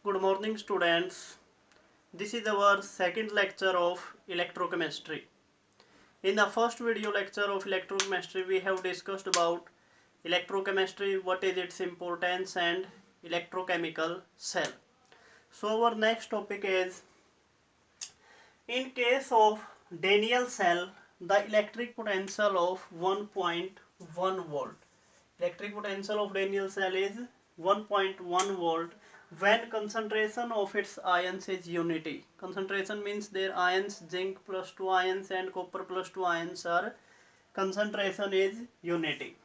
Good morning, students. This is our second lecture of electrochemistry. In the first video lecture of electrochemistry, we have discussed about electrochemistry, what is its importance, and electrochemical cell. So our next topic is, in case of Daniell cell, the electric potential of 1.1 volt. Electric potential of Daniell cell is 1.1 volt when concentration of its ions is unity. Concentration means their ions, zinc plus 2 ions and copper plus 2 ions are concentration is unity.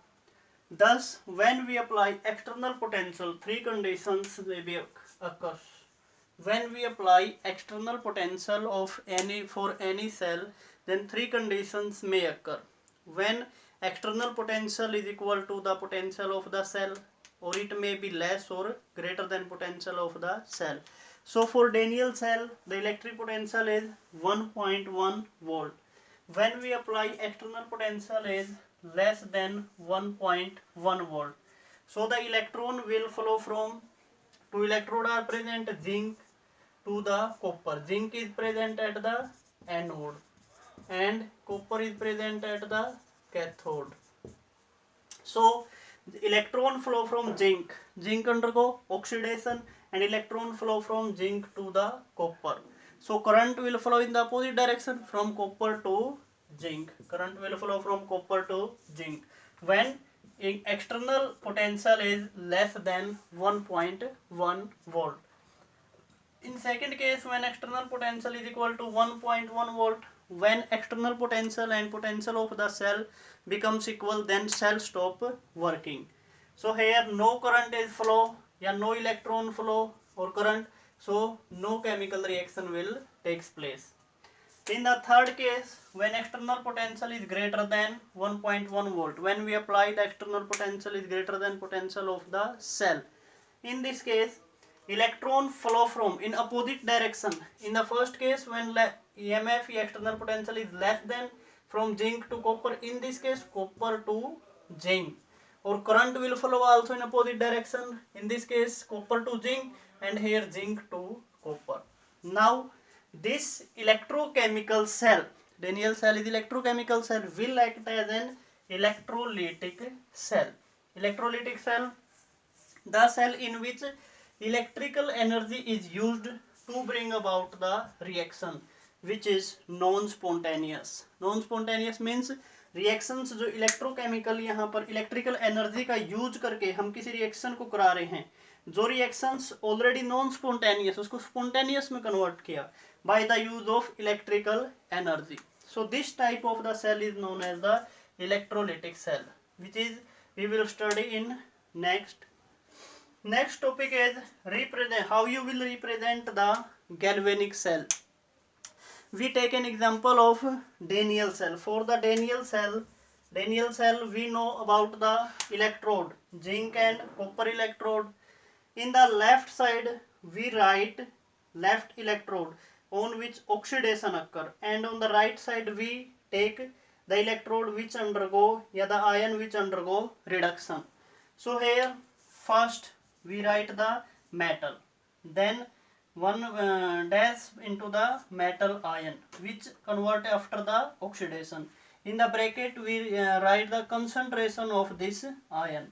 Thus, when we apply external potential, three conditions may be occur. When we apply external potential of for any cell, then three conditions may occur. When external potential is equal to the potential of the cell, or it may be less or greater than potential of the cell. So for Daniell cell, the electric potential is 1.1 volt. When we apply external potential is less than 1.1 volt. So the electron will flow from, two electrodes are present, zinc to the copper. Zinc is present at the anode and copper is present at the cathode. So the electron flow from zinc undergo oxidation, and electron flow from zinc to the copper. So current will flow in the opposite direction from copper to zinc. Current will flow from copper to zinc when external potential is less than 1.1 volt. In second case, when external potential is equal to 1.1 volt, when external potential and potential of the cell becomes equal, then cell stop working. So here no current is flow, no electron flow or current, so no chemical reaction will takes place. In the third case, when external potential is greater than 1.1 volt, when we apply the external potential is greater than potential of the cell, in this case electron flow from in opposite direction. In the first case, when EMF external potential is less than from zinc to copper, in this case copper to zinc, or current will flow also in opposite direction. In this case copper to zinc, and here zinc to copper. Now this electrochemical cell, Daniell cell is electrochemical cell, will act as an electrolytic cell. Electrolytic cell, the cell in which electrical energy is used to bring about the reaction, which is non-spontaneous. Non-spontaneous means reactions जो electrochemical यहाँ पर electrical energy का use करके हम किसी reaction को करा रहे हैं, जो रिएक्शंस ऑलरेडी नॉन स्पॉन्टेनियस उसको स्पॉन्टेनियस में कन्वर्ट किया by the use of electrical energy. So this type of the cell is known as the electrolytic cell, which is we will study in next. Next topic is represent, how you will represent the galvanic cell. We take an example of Daniell cell. For the Daniell cell we know about the electrode, zinc and copper electrode. In the left side we write left electrode on which oxidation occur, and on the right side we take the electrode which undergo, the ion which undergo reduction. So here first we write the metal, then one dash into the metal ion which convert after the oxidation. In the bracket we write the concentration of this ion.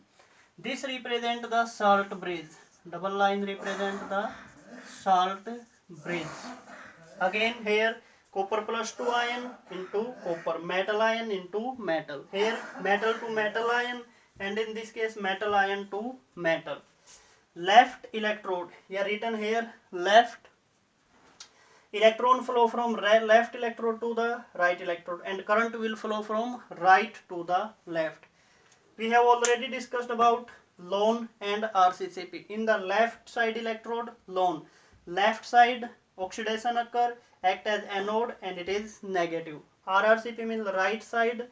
This represent the salt bridge. Double line represent the salt bridge. Again here copper plus 2 ion into copper, metal ion into metal. Here metal to metal ion, and in this case metal ion to metal. Left electrode, written here left, electron flow from left electrode to the right electrode, and current will flow from right to the left. We have already discussed about lone and RCCP. In the left side electrode, lone, left side oxidation occur, act as anode, and it is negative. RRCP means right side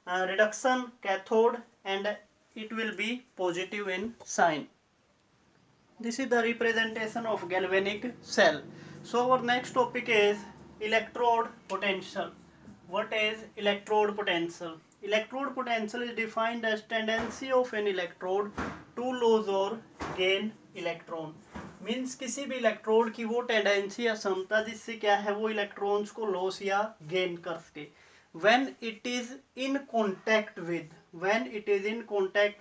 reduction, cathode, and it will be positive in sign. This is the representation of galvanic cell. So our next topic is electrode potential. What is electrode potential? Electrode potential is defined as tendency of an electrode to lose or gain electron. Means किसी भी electrode की वो tendency या क्षमता जिससे क्या है वो इलेक्ट्रॉन्स को लॉस या गेन कर सके when it is in contact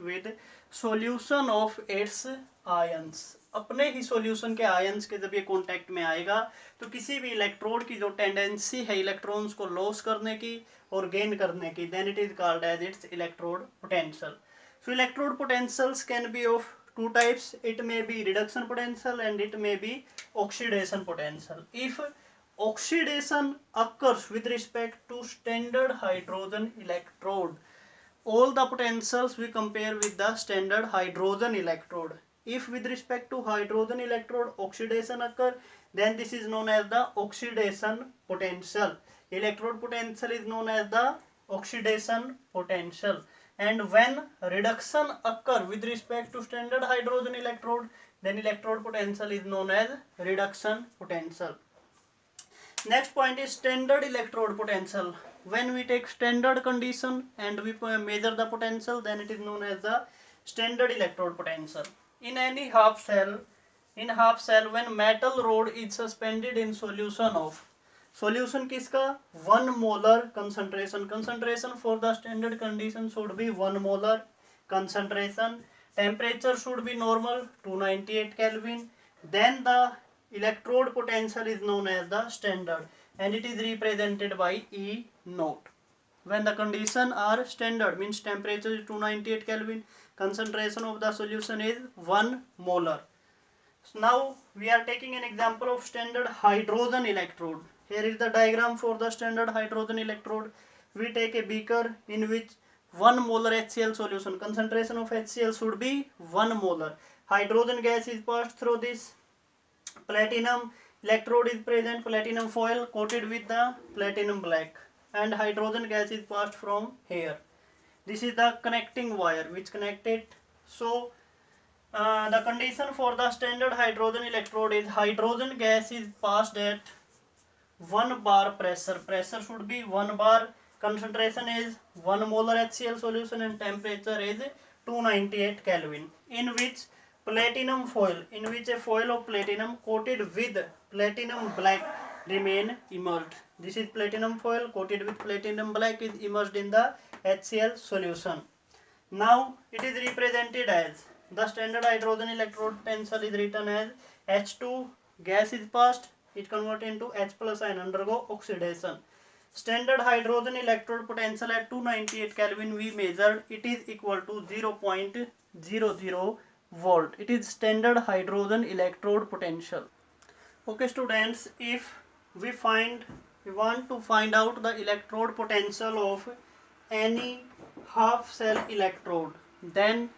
with solution of its ions। अपने ही सॉल्यूशन के आयंस के जब ये कांटेक्ट में आएगा तो किसी भी इलेक्ट्रोड की जो टेंडेंसी है इलेक्ट्रॉन्स को लॉस करने की और गेन करने की, then it is called as its electrode potential. So electrode potentials can be of two types. It may be reduction potential and it may be oxidation potential. If oxidation occurs with respect to standard hydrogen electrode, all the potentials we compare with the standard hydrogen electrode. If with respect to hydrogen electrode oxidation occur, then this is known as the oxidation potential. Electrode potential is known as the oxidation potential. And when reduction occur with respect to standard hydrogen electrode, then electrode potential is known as reduction potential. Next point is standard electrode potential. When we take standard condition and we measure the potential, then it is known as the standard electrode potential. In any half cell, when metal rod is suspended in solution of, solution किसका 1 molar concentration for the standard condition should be 1 molar concentration, temperature should be normal 298 Kelvin, then the electrode potential is known as the standard and it is represented by E naught. When the condition are standard means temperature is 298 Kelvin, concentration of the solution is 1 molar. So now we are taking an example of standard hydrogen electrode. Here is the diagram for the standard hydrogen electrode. We take a beaker in which 1 molar HCl solution, concentration of HCl should be 1 molar. Hydrogen gas is passed through this. Platinum electrode is present, platinum foil coated with the platinum black, and hydrogen gas is passed from here. This is the connecting wire which connect it. So the condition for the standard hydrogen electrode is hydrogen gas is passed at 1 bar pressure should be 1 bar, concentration is 1 molar HCl solution and temperature is 298 Kelvin, in which a foil of platinum coated with platinum black remain immersed. This is platinum foil coated with platinum black is immersed in the HCl solution. Now it is represented as the standard hydrogen electrode potential is written as H2, gas is passed, it convert into H plus and undergo oxidation. Standard hydrogen electrode potential at 298 Kelvin we measured, it is equal to 0.00 volt. It is standard hydrogen electrode potential. Okay students, if we want to find out the electrode potential of any half cell electrode, then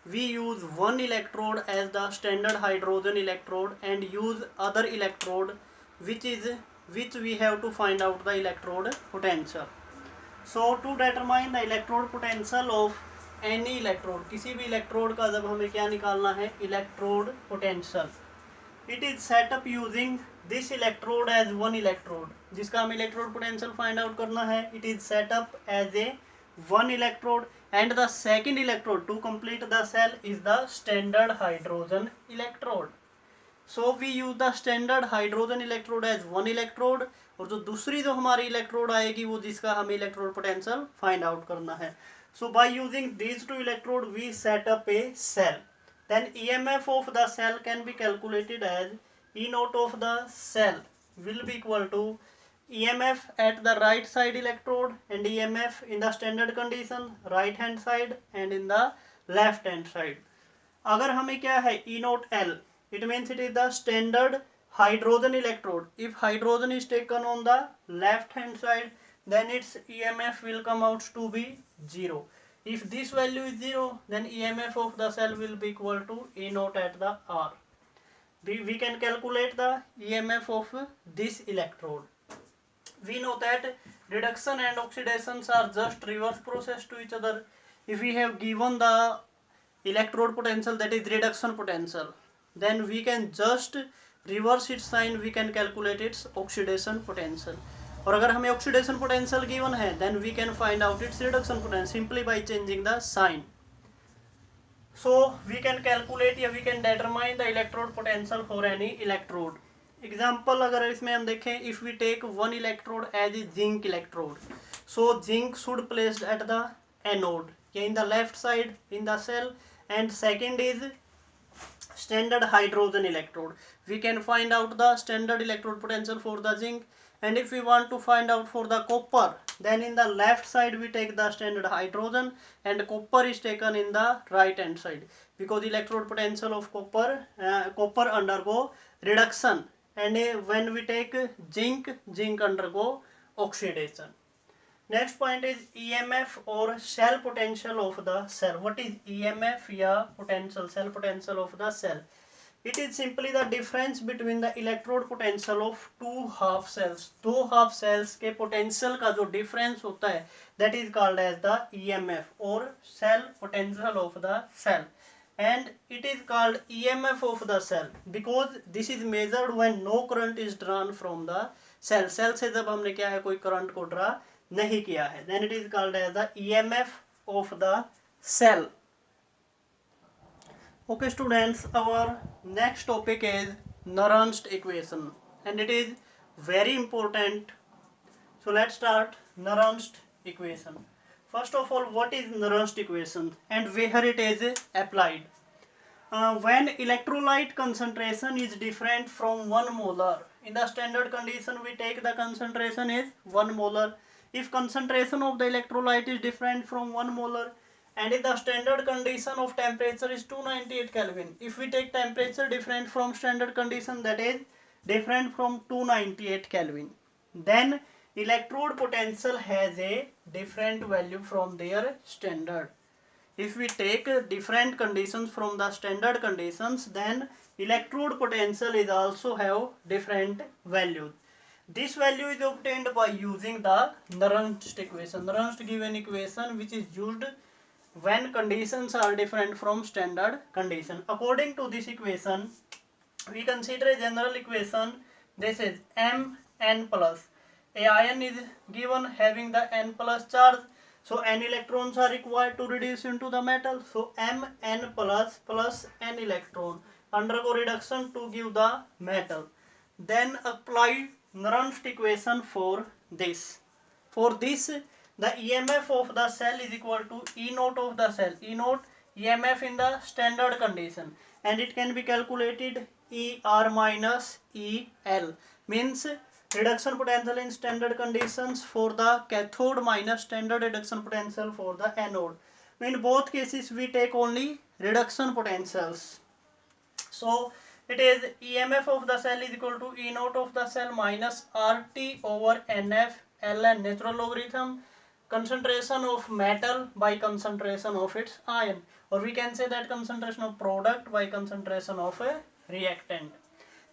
we use one electrode as the standard hydrogen electrode and use other electrode which we have to find out the electrode potential. So to determine the electrode potential of any electrode, किसी भी electrode का जब हमें क्या निकालना है electrode potential, it is set up using this electrode as one electrode जिसका हमें electrode potential find out करना है. It is set up as a one electrode and the second electrode to complete the cell is the standard hydrogen electrode. So we use the standard hydrogen electrode as one electrode और जो दूसरी जो हमारी electrode आएगी वो जिसका हमें electrode potential find out करना है. So by using these two electrode we set up a cell. Then EMF of the cell can be calculated as E naught of the cell will be equal to EMF at the right side electrode and EMF in the standard condition right hand side and in the left hand side. अगर हमें क्या है E naught L, it means it is the standard hydrogen electrode. If hydrogen is taken on the left hand side, then its EMF will come out to be 0. If this value is 0, then EMF of the cell will be equal to E naught at the R. We can calculate the EMF of this electrode. We know that reduction and oxidations are just reverse process to each other. If we have given the electrode potential, that is reduction potential, then we can just reverse its sign, we can calculate its oxidation potential. और अगर हमें oxidation potential given है, then we can find out its reduction potential simply by changing the sign. So we can calculate या we can determine the electrode potential for any electrode. Example अगर इसमें हम देखें, if we take one electrode as a zinc electrode, so zinc should placed at the anode, in the left side in the cell, and second is standard hydrogen electrode. We can find out the standard electrode potential for the zinc, and if we want to find out for the copper, then in the left side we take the standard hydrogen and copper is taken in the right hand side, because electrode potential of copper undergo reduction, and when we take zinc undergo oxidation. Next point is EMF or cell potential of the cell. What is EMF या potential, cell potential of the cell? It is simply the difference between the electrode potential of two half cells. दो half cells के potential का जो difference होता है, that is called as the EMF or cell potential of the cell. And it is called EMF of the cell because this is measured when no current is drawn from the cell. Cell से जब हमने क्या है कोई current को draw नहीं किया है, then it is called as the EMF of the cell. Okay students, our next topic is Neurons Equation, and it is very important. So let's start Neurons Equation. First of all, what is Neurons Equation and where it is applied? When electrolyte concentration is different from 1 molar, in the standard condition we take the concentration is 1 molar. If concentration of the electrolyte is different from 1 molar, and if the standard condition of temperature is 298 Kelvin, if we take temperature different from standard condition, that is different from 298 Kelvin, then electrode potential has a different value from their standard. If we take different conditions from the standard conditions, then electrode potential is also have different values. This value is obtained by using the Neurons equation. Neurons give an equation which is used when conditions are different from standard condition. According to this equation, we consider a general equation. This is Mn plus. A ion is given having the N plus charge. So N electrons are required to reduce into the metal. So Mn plus N electron undergo reduction to give the metal. Then apply Neurons equation for this. For this, the EMF of the cell is equal to E naught of the cell. E naught EMF in the standard condition, and it can be calculated ER minus EL, means reduction potential in standard conditions for the cathode minus standard reduction potential for the anode. In both cases we take only reduction potentials. So it is EMF of the cell is equal to E naught of the cell minus RT over NF ln natural logarithm concentration of metal by concentration of its ion, or we can say that concentration of product by concentration of a reactant.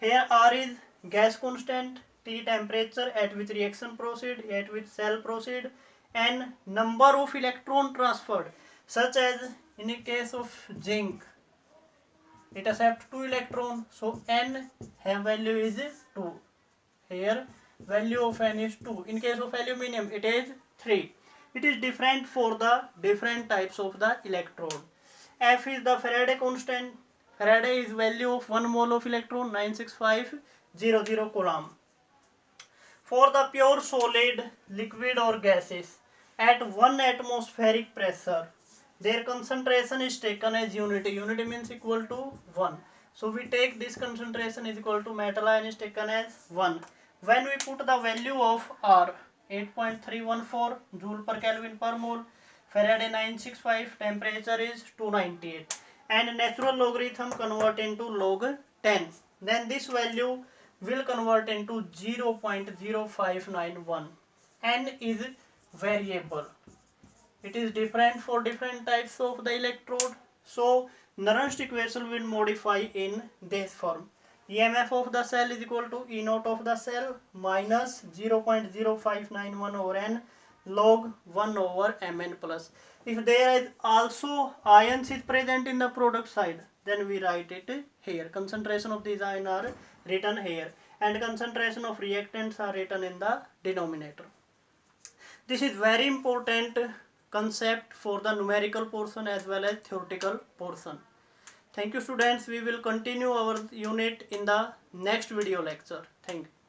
Here R is gas constant, T temperature at which reaction proceed, at which cell proceed, and number of electron transferred, such as in the case of zinc it accepts 2 electron, so N have value is 2. Here value of N is 2. In case of aluminium it is 3. It is different for the different types of the electrode. F is the Faraday constant. Faraday is value of 1 mole of electron 96500 coulomb. For the pure solid, liquid or gases at 1 atmospheric pressure, their concentration is taken as unity. Unity means equal to 1. So we take this concentration is equal to metal ion is taken as 1. When we put the value of R 8.314 joule per Kelvin per mole, Faraday 965, temperature is 298, and natural logarithm convert into log 10, then this value will convert into 0.0591. N is variable. It is different for different types of the electrode. So Neurons equation will modify in this form. EMF of the cell is equal to E naught of the cell minus 0.0591 over N log 1 over Mn plus. If there is also ions is present in the product side, then we write it here. Concentration of these ions are written here, and concentration of reactants are written in the denominator. This is very important concept for the numerical portion as well as theoretical portion. Thank you students. We will continue our unit in the next video lecture. Thank you.